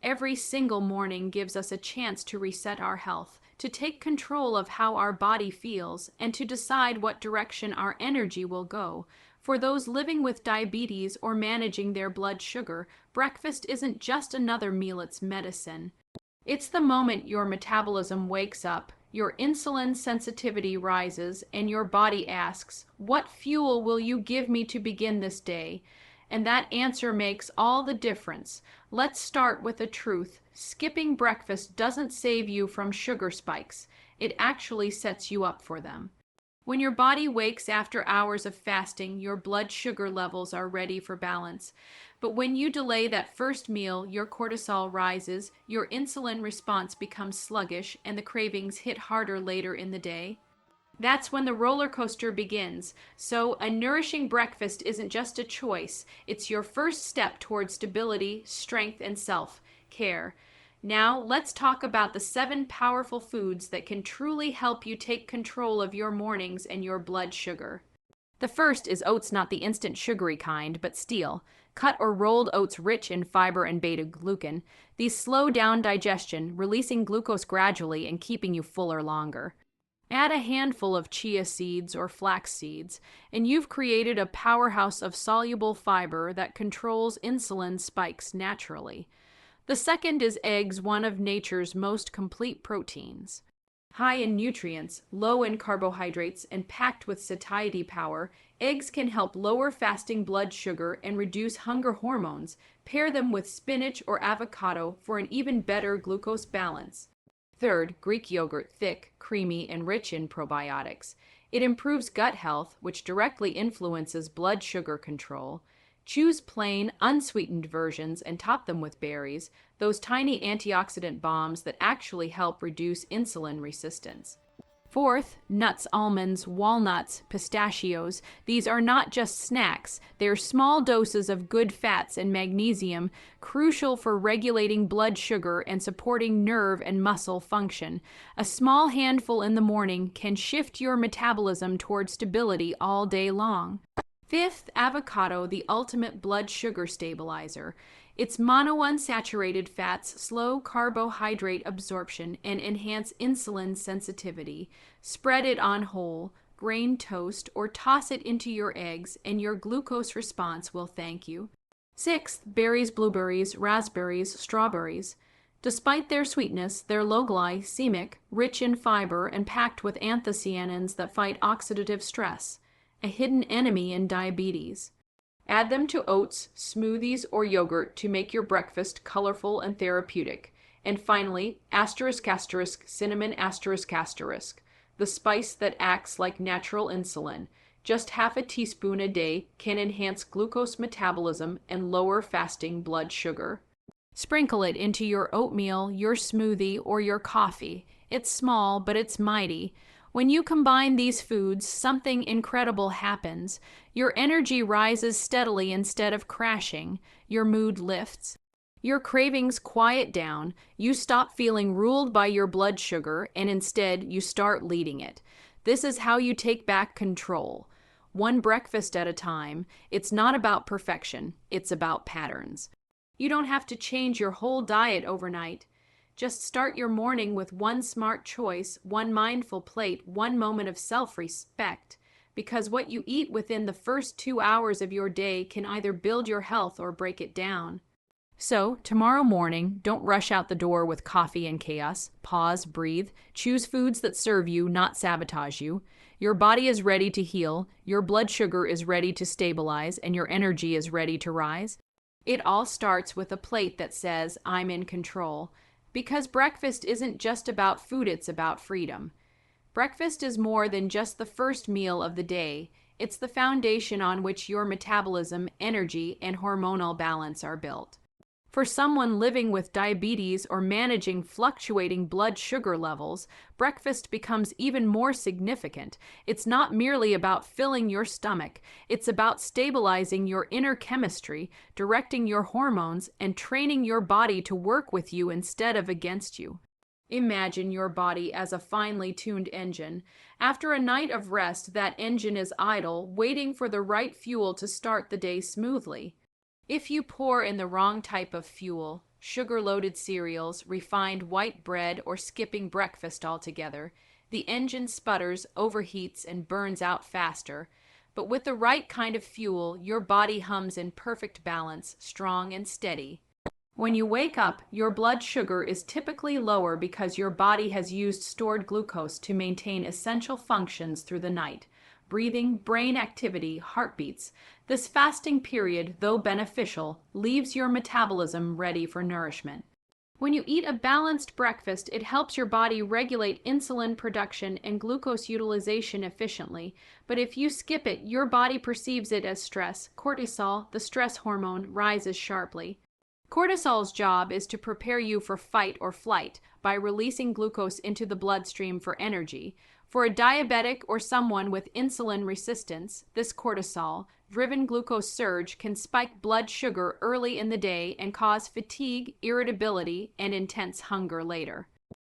Every single morning gives us a chance to reset our health, to take control of how our body feels, and to decide what direction our energy will go. For those living with diabetes or managing their blood sugar, breakfast isn't just another meal, it's medicine. It's the moment your metabolism wakes up, your insulin sensitivity rises, and your body asks, "What fuel will you give me to begin this day?" And that answer makes all the difference. Let's start with the truth. Skipping breakfast doesn't save you from sugar spikes. It actually sets you up for them. When your body wakes after hours of fasting, your blood sugar levels are ready for balance. But when you delay that first meal, your cortisol rises, your insulin response becomes sluggish, and the cravings hit harder later in the day. That's when the roller coaster begins. So, a nourishing breakfast isn't just a choice, it's your first step toward stability, strength, and self-care. Now, let's talk about the 7 powerful foods that can truly help you take control of your mornings and your blood sugar. The first is oats, not the instant sugary kind, but steel. Cut or rolled oats rich in fiber and beta-glucan. These slow down digestion, releasing glucose gradually and keeping you fuller longer. Add a handful of chia seeds or flax seeds, and you've created a powerhouse of soluble fiber that controls insulin spikes naturally. The second is eggs, one of nature's most complete proteins. High in nutrients, low in carbohydrates, and packed with satiety power, eggs can help lower fasting blood sugar and reduce hunger hormones. Pair them with spinach or avocado for an even better glucose balance. Third, Greek yogurt, thick, creamy, and rich in probiotics. It improves gut health, which directly influences blood sugar control. Choose plain, unsweetened versions and top them with berries, those tiny antioxidant bombs that actually help reduce insulin resistance. Fourth, nuts, almonds, walnuts, pistachios. These are not just snacks. They're small doses of good fats and magnesium, crucial for regulating blood sugar and supporting nerve and muscle function. A small handful in the morning can shift your metabolism toward stability all day long. Fifth, avocado, the ultimate blood sugar stabilizer. Its monounsaturated fats slow carbohydrate absorption and enhance insulin sensitivity. Spread it on whole, grain toast, or toss it into your eggs, and your glucose response will thank you. Sixth, berries, blueberries, raspberries, strawberries. Despite their sweetness, they're low glycemic, rich in fiber, and packed with anthocyanins that fight oxidative stress, a hidden enemy in diabetes. Add them to oats, smoothies, or yogurt to make your breakfast colorful and therapeutic. And finally, cinnamon the spice that acts like natural insulin. Just half a teaspoon a day can enhance glucose metabolism and lower fasting blood sugar. Sprinkle it into your oatmeal, your smoothie, or your coffee. It's small, but it's mighty. When you combine these foods, something incredible happens. Your energy rises steadily instead of crashing. Your mood lifts. Your cravings quiet down. You stop feeling ruled by your blood sugar, and instead you start leading it. This is how you take back control. One breakfast at a time. It's not about perfection. It's about patterns. You don't have to change your whole diet overnight. Just start your morning with one smart choice, one mindful plate, one moment of self-respect, because what you eat within the first 2 hours of your day can either build your health or break it down. So, tomorrow morning, don't rush out the door with coffee and chaos. Pause, breathe, choose foods that serve you, not sabotage you. Your body is ready to heal, your blood sugar is ready to stabilize, and your energy is ready to rise. It all starts with a plate that says, "I'm in control." Because breakfast isn't just about food, it's about freedom. Breakfast is more than just the first meal of the day. It's the foundation on which your metabolism, energy, and hormonal balance are built. For someone living with diabetes or managing fluctuating blood sugar levels, breakfast becomes even more significant. It's not merely about filling your stomach. It's about stabilizing your inner chemistry, directing your hormones, and training your body to work with you instead of against you. Imagine your body as a finely tuned engine. After a night of rest, that engine is idle, waiting for the right fuel to start the day smoothly. If you pour in the wrong type of fuel, sugar-loaded cereals, refined white bread, or skipping breakfast altogether, the engine sputters, overheats, and burns out faster. But with the right kind of fuel, your body hums in perfect balance, strong and steady. When you wake up, your blood sugar is typically lower because your body has used stored glucose to maintain essential functions through the night: breathing, brain activity, heartbeats. This fasting period, though beneficial, leaves your metabolism ready for nourishment. When you eat a balanced breakfast, it helps your body regulate insulin production and glucose utilization efficiently. But if you skip it, your body perceives it as stress. Cortisol, the stress hormone, rises sharply. Cortisol's job is to prepare you for fight or flight by releasing glucose into the bloodstream for energy. For a diabetic or someone with insulin resistance, this cortisol-driven glucose surge can spike blood sugar early in the day and cause fatigue, irritability, and intense hunger later.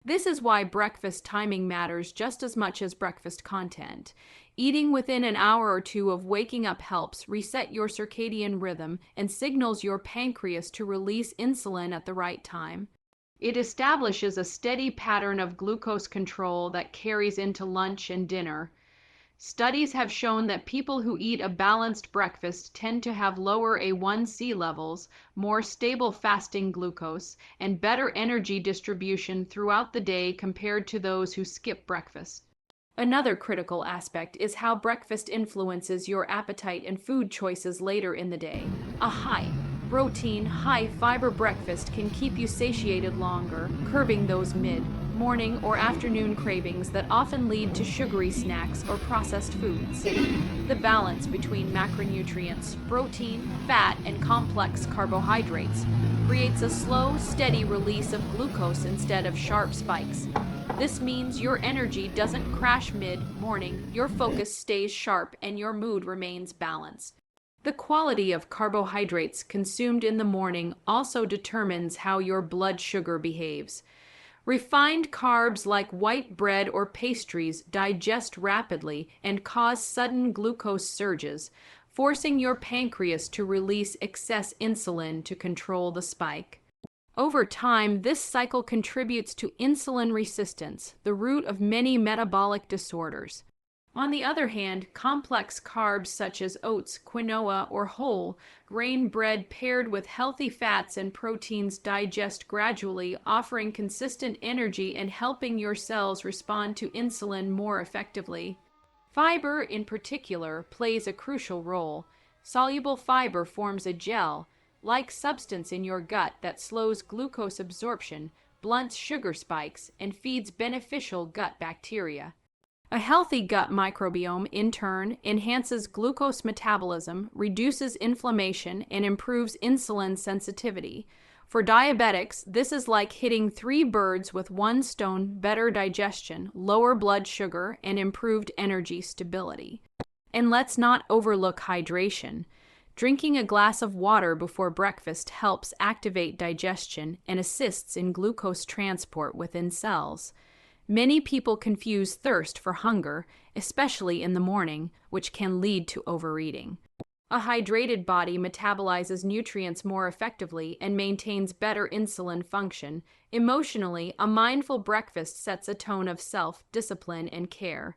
This is why breakfast timing matters just as much as breakfast content. Eating within an hour or two of waking up helps reset your circadian rhythm and signals your pancreas to release insulin at the right time. It establishes a steady pattern of glucose control that carries into lunch and dinner. Studies have shown that people who eat a balanced breakfast tend to have lower A1C levels, more stable fasting glucose, and better energy distribution throughout the day compared to those who skip breakfast. Another critical aspect is how breakfast influences your appetite and food choices later in the day. A high protein, high-fiber breakfast can keep you satiated longer, curbing those mid-morning or afternoon cravings that often lead to sugary snacks or processed foods. The balance between macronutrients, protein, fat, and complex carbohydrates creates a slow, steady release of glucose instead of sharp spikes. This means your energy doesn't crash mid-morning, your focus stays sharp, and your mood remains balanced. The quality of carbohydrates consumed in the morning also determines how your blood sugar behaves. Refined carbs like white bread or pastries digest rapidly and cause sudden glucose surges, forcing your pancreas to release excess insulin to control the spike. Over time, this cycle contributes to insulin resistance, the root of many metabolic disorders. On the other hand, complex carbs such as oats, quinoa, or whole grain bread paired with healthy fats and proteins digest gradually, offering consistent energy and helping your cells respond to insulin more effectively. Fiber, in particular, plays a crucial role. Soluble fiber forms a gel-like substance in your gut that slows glucose absorption, blunts sugar spikes, and feeds beneficial gut bacteria. A healthy gut microbiome, in turn, enhances glucose metabolism, reduces inflammation, and improves insulin sensitivity. For diabetics, this is like hitting 3 birds with 1 stone: better digestion, lower blood sugar, and improved energy stability. And let's not overlook hydration. Drinking a glass of water before breakfast helps activate digestion and assists in glucose transport within cells. Many people confuse thirst for hunger, especially in the morning, which can lead to overeating. A hydrated body metabolizes nutrients more effectively and maintains better insulin function. Emotionally, a mindful breakfast sets a tone of self-discipline and care.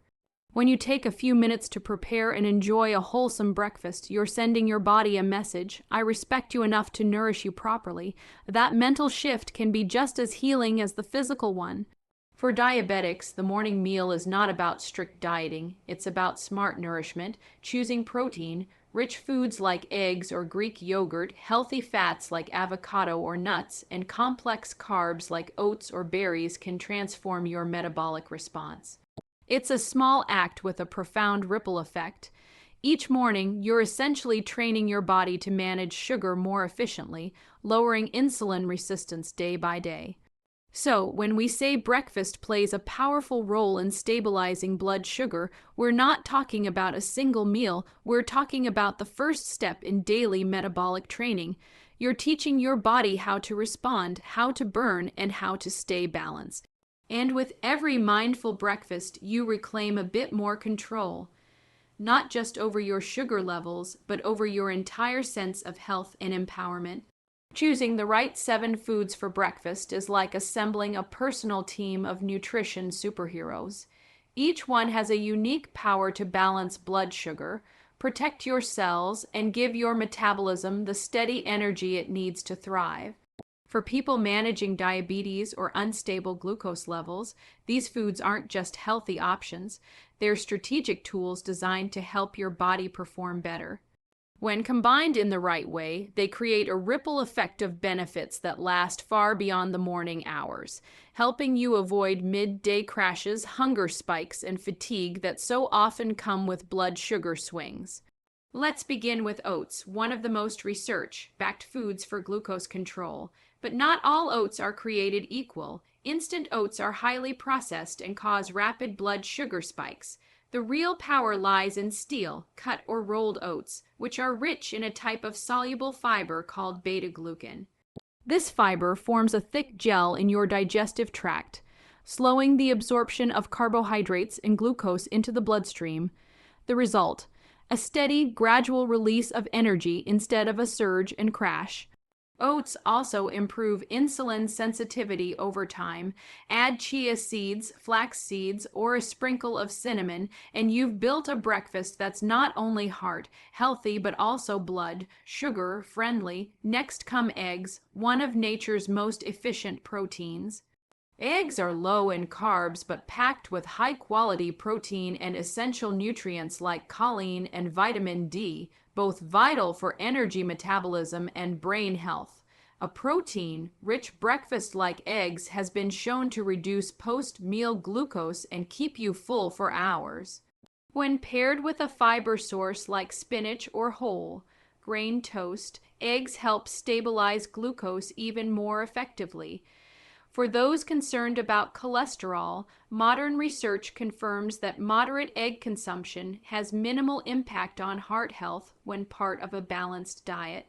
When you take a few minutes to prepare and enjoy a wholesome breakfast, you're sending your body a message: I respect you enough to nourish you properly. That mental shift can be just as healing as the physical one. For diabetics, the morning meal is not about strict dieting. It's about smart nourishment, choosing protein, rich foods like eggs or Greek yogurt, healthy fats like avocado or nuts, and complex carbs like oats or berries can transform your metabolic response. It's a small act with a profound ripple effect. Each morning, you're essentially training your body to manage sugar more efficiently, lowering insulin resistance day by day. So, when we say breakfast plays a powerful role in stabilizing blood sugar, we're not talking about a single meal, we're talking about the first step in daily metabolic training. You're teaching your body how to respond, how to burn, and how to stay balanced. And with every mindful breakfast, you reclaim a bit more control, not just over your sugar levels, but over your entire sense of health and empowerment. Choosing the right 7 foods for breakfast is like assembling a personal team of nutrition superheroes. Each one has a unique power to balance blood sugar, protect your cells, and give your metabolism the steady energy it needs to thrive. For people managing diabetes or unstable glucose levels, these foods aren't just healthy options, they're strategic tools designed to help your body perform better. When combined in the right way, they create a ripple effect of benefits that last far beyond the morning hours, helping you avoid midday crashes, hunger spikes, and fatigue that so often come with blood sugar swings. Let's begin with oats, one of the most research-backed foods for glucose control. But not all oats are created equal. Instant oats are highly processed and cause rapid blood sugar spikes. The real power lies in steel, cut or rolled oats, which are rich in a type of soluble fiber called beta-glucan. This fiber forms a thick gel in your digestive tract, slowing the absorption of carbohydrates and glucose into the bloodstream. The result: a steady, gradual release of energy instead of a surge and crash. Oats also improve insulin sensitivity over time. Add chia seeds, flax seeds, or a sprinkle of cinnamon, and you've built a breakfast that's not only heart healthy but also blood sugar friendly. Next come eggs, one of nature's most efficient proteins. Eggs are low in carbs but packed with high-quality protein and essential nutrients like choline and vitamin D, both vital for energy metabolism and brain health. A protein-rich breakfast like eggs has been shown to reduce post-meal glucose and keep you full for hours. When paired with a fiber source like spinach or whole grain toast, eggs help stabilize glucose even more effectively. For those concerned about cholesterol, modern research confirms that moderate egg consumption has minimal impact on heart health when part of a balanced diet.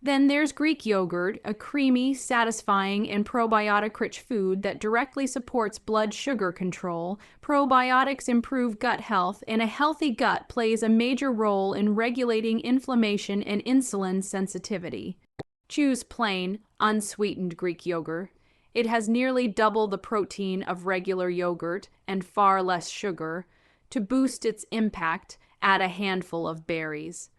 Then there's Greek yogurt, a creamy, satisfying, and probiotic-rich food that directly supports blood sugar control. Probiotics improve gut health, and a healthy gut plays a major role in regulating inflammation and insulin sensitivity. Choose plain, unsweetened Greek yogurt. It has nearly double the protein of regular yogurt and far less sugar. To boost its impact, add a handful of berries.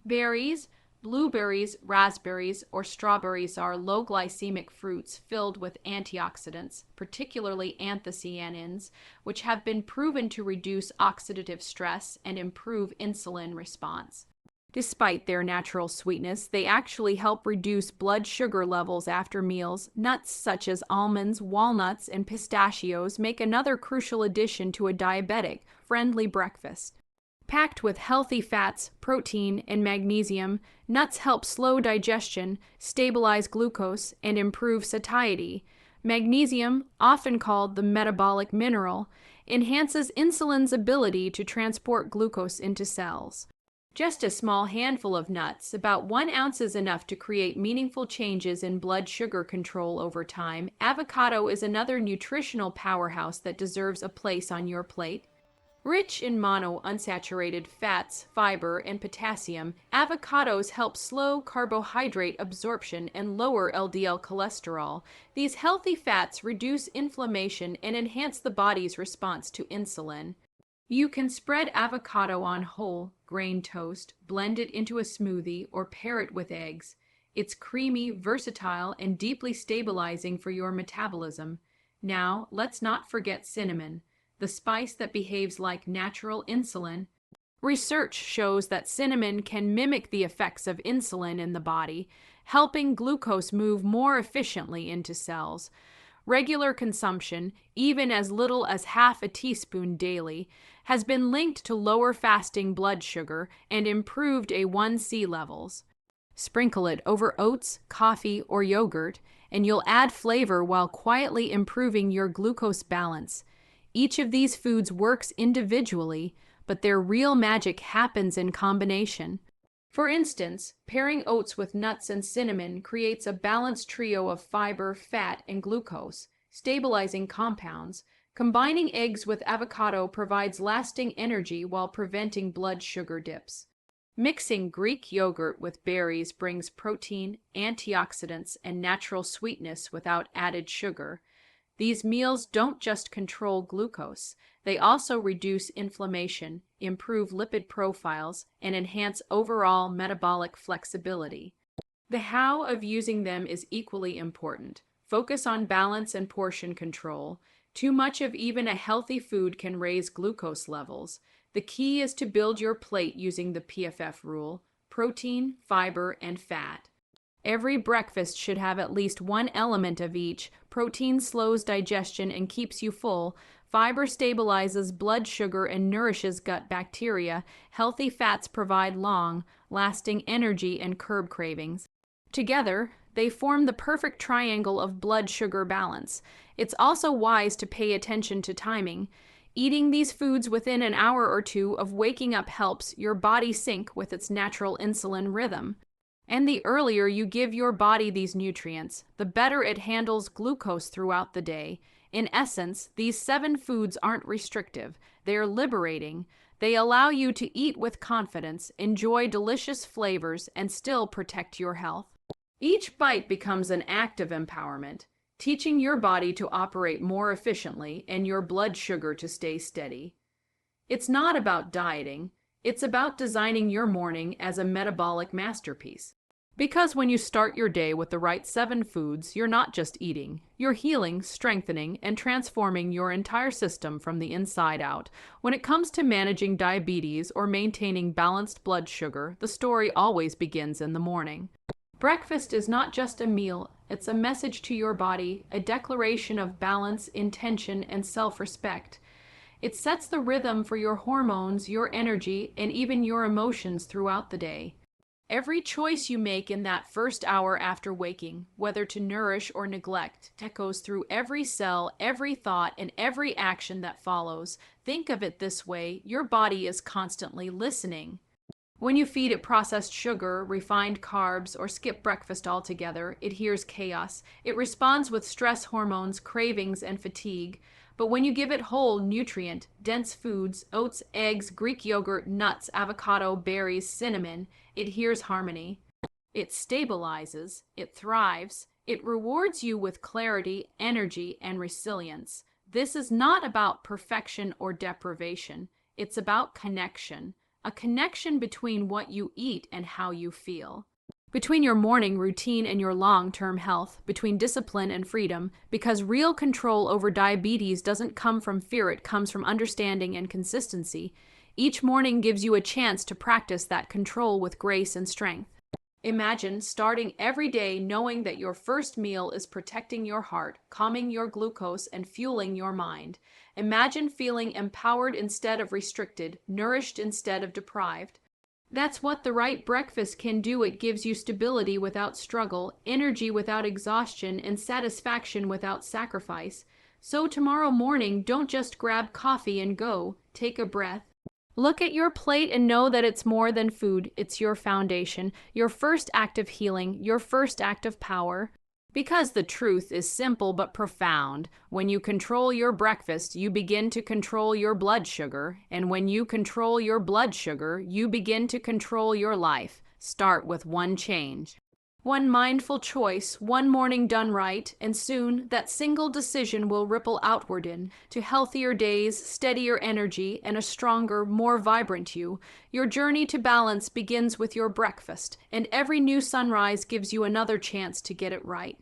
Berries, blueberries, raspberries, or strawberries are low glycemic fruits filled with antioxidants, particularly anthocyanins, which have been proven to reduce oxidative stress and improve insulin response. Despite their natural sweetness, they actually help reduce blood sugar levels after meals. Nuts such as almonds, walnuts, and pistachios make another crucial addition to a diabetic-friendly breakfast. Packed with healthy fats, protein, and magnesium, nuts help slow digestion, stabilize glucose, and improve satiety. Magnesium, often called the metabolic mineral, enhances insulin's ability to transport glucose into cells. Just a small handful of nuts, about 1 ounce, is enough to create meaningful changes in blood sugar control over time. Avocado is another nutritional powerhouse that deserves a place on your plate. Rich in monounsaturated fats, fiber, and potassium, avocados help slow carbohydrate absorption and lower LDL cholesterol. These healthy fats reduce inflammation and enhance the body's response to insulin. You can spread avocado on whole grain toast, blend it into a smoothie, or pair it with eggs. It's creamy, versatile, and deeply stabilizing for your metabolism. Now, let's not forget cinnamon, the spice that behaves like natural insulin. Research shows that cinnamon can mimic the effects of insulin in the body, helping glucose move more efficiently into cells. Regular consumption, even as little as half a teaspoon daily, has been linked to lower fasting blood sugar and improved A1C levels. Sprinkle it over oats, coffee, or yogurt, and you'll add flavor while quietly improving your glucose balance. Each of these foods works individually, but their real magic happens in combination. For instance, pairing oats with nuts and cinnamon creates a balanced trio of fiber, fat, and glucose, stabilizing compounds. Combining eggs with avocado provides lasting energy while preventing blood sugar dips. Mixing Greek yogurt with berries brings protein, antioxidants, and natural sweetness without added sugar. These meals don't just control glucose, they also reduce inflammation, improve lipid profiles, and enhance overall metabolic flexibility. The how of using them is equally important. Focus on balance and portion control. Too much of even a healthy food can raise glucose levels. The key is to build your plate using the PFF rule: protein, fiber, and fat. Every breakfast should have at least one element of each. Protein slows digestion and keeps you full. Fiber stabilizes blood sugar and nourishes gut bacteria. Healthy fats provide long-lasting energy and curb cravings. Together, they form the perfect triangle of blood sugar balance. It's also wise to pay attention to timing. Eating these foods within an hour or two of waking up helps your body sync with its natural insulin rhythm. And the earlier you give your body these nutrients, the better it handles glucose throughout the day. In essence, these 7 foods aren't restrictive. They're liberating. They allow you to eat with confidence, enjoy delicious flavors, and still protect your health. Each bite becomes an act of empowerment, teaching your body to operate more efficiently and your blood sugar to stay steady. It's not about dieting, it's about designing your morning as a metabolic masterpiece. Because when you start your day with the right 7 foods, you're not just eating, you're healing, strengthening, and transforming your entire system from the inside out. When it comes to managing diabetes or maintaining balanced blood sugar, the story always begins in the morning. Breakfast is not just a meal, it's a message to your body, a declaration of balance, intention, and self-respect. It sets the rhythm for your hormones, your energy, and even your emotions throughout the day. Every choice you make in that first hour after waking, whether to nourish or neglect, echoes through every cell, every thought, and every action that follows. Think of it this way: your body is constantly listening. When you feed it processed sugar, refined carbs, or skip breakfast altogether, it hears chaos. It responds with stress hormones, cravings, and fatigue. But when you give it whole, nutrient-dense foods, oats, eggs, Greek yogurt, nuts, avocado, berries, cinnamon, it hears harmony. It stabilizes, it thrives, it rewards you with clarity, energy, and resilience. This is not about perfection or deprivation. It's about connection. A connection between what you eat and how you feel. Between your morning routine and your long-term health, between discipline and freedom, because real control over diabetes doesn't come from fear, it comes from understanding and consistency. Each morning gives you a chance to practice that control with grace and strength. Imagine starting every day knowing that your first meal is protecting your heart, calming your glucose, and fueling your mind. Imagine feeling empowered instead of restricted, nourished instead of deprived. That's what the right breakfast can do. It gives you stability without struggle, energy without exhaustion, and satisfaction without sacrifice. So tomorrow morning, don't just grab coffee and go. Take a breath. Look at your plate and know that it's more than food. It's your foundation, your first act of healing, your first act of power. Because the truth is simple but profound. When you control your breakfast, you begin to control your blood sugar. And when you control your blood sugar, you begin to control your life. Start with one change. One mindful choice, one morning done right, and soon that single decision will ripple outward to healthier days, steadier energy, and a stronger, more vibrant you. Your journey to balance begins with your breakfast, and every new sunrise gives you another chance to get it right.